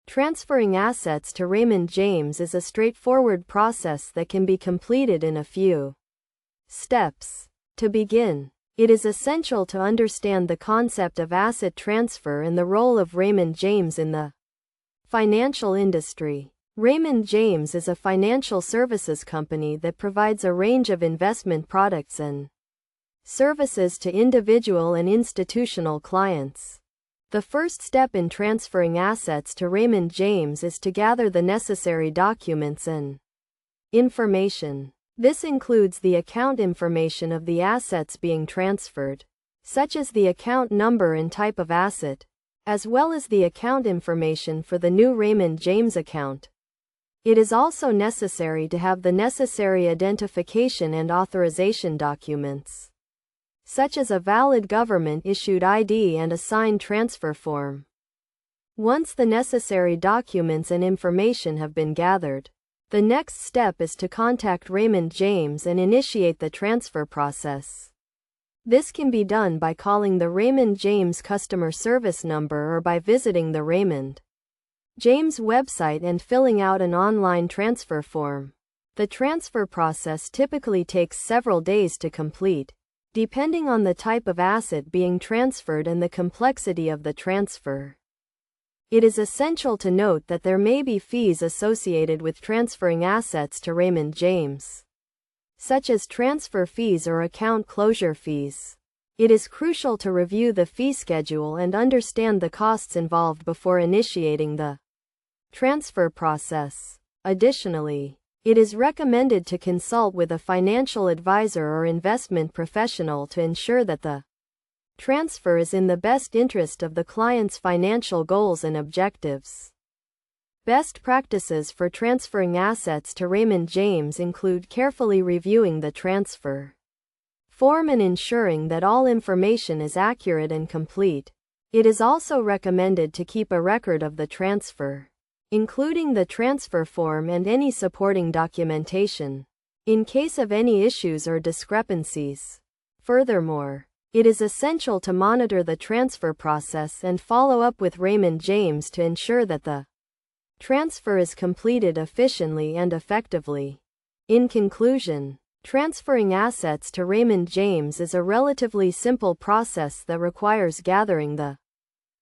Transferring assets to Raymond James is a straightforward process that can be completed in a few steps. To begin, it is essential to understand the concept of asset transfer and the role of Raymond James in the financial industry. Raymond James is a financial services company that provides a range of investment products and services to individual and institutional clients. The first step in transferring assets to Raymond James is to gather the necessary documents and information. This includes the account information of the assets being transferred, such as the account number and type of asset, as well as the account information for the new Raymond James account. It is also necessary to have the necessary identification and authorization documents, such as a valid government-issued ID and a signed transfer form. Once the necessary documents and information have been gathered, the next step is to contact Raymond James and initiate the transfer process. This can be done by calling the Raymond James customer service number or by visiting the Raymond James website and filling out an online transfer form. The transfer process typically takes several days to complete, depending on the type of asset being transferred and the complexity of the transfer. It is essential to note that there may be fees associated with transferring assets to Raymond James, such as transfer fees or account closure fees. It is crucial to review the fee schedule and understand the costs involved before initiating the transfer process. Additionally, it is recommended to consult with a financial advisor or investment professional to ensure that the transfer is in the best interest of the client's financial goals and objectives. Best practices for transferring assets to Raymond James include carefully reviewing the transfer form and ensuring that all information is accurate and complete. It is also recommended to keep a record of the transfer, including the transfer form and any supporting documentation, in case of any issues or discrepancies. Furthermore, it is essential to monitor the transfer process and follow up with Raymond James to ensure that the transfer is completed efficiently and effectively. In conclusion, transferring assets to Raymond James is a relatively simple process that requires gathering the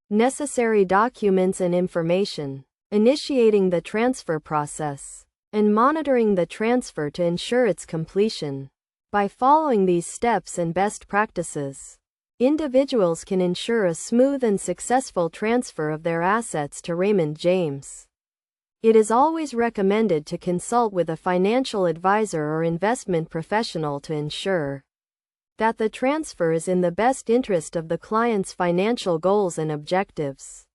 necessary documents and information, initiating the transfer process, and monitoring the transfer to ensure its completion. By following these steps and best practices, individuals can ensure a smooth and successful transfer of their assets to Raymond James. It is always recommended to consult with a financial advisor or investment professional to ensure that the transfer is in the best interest of the client's financial goals and objectives.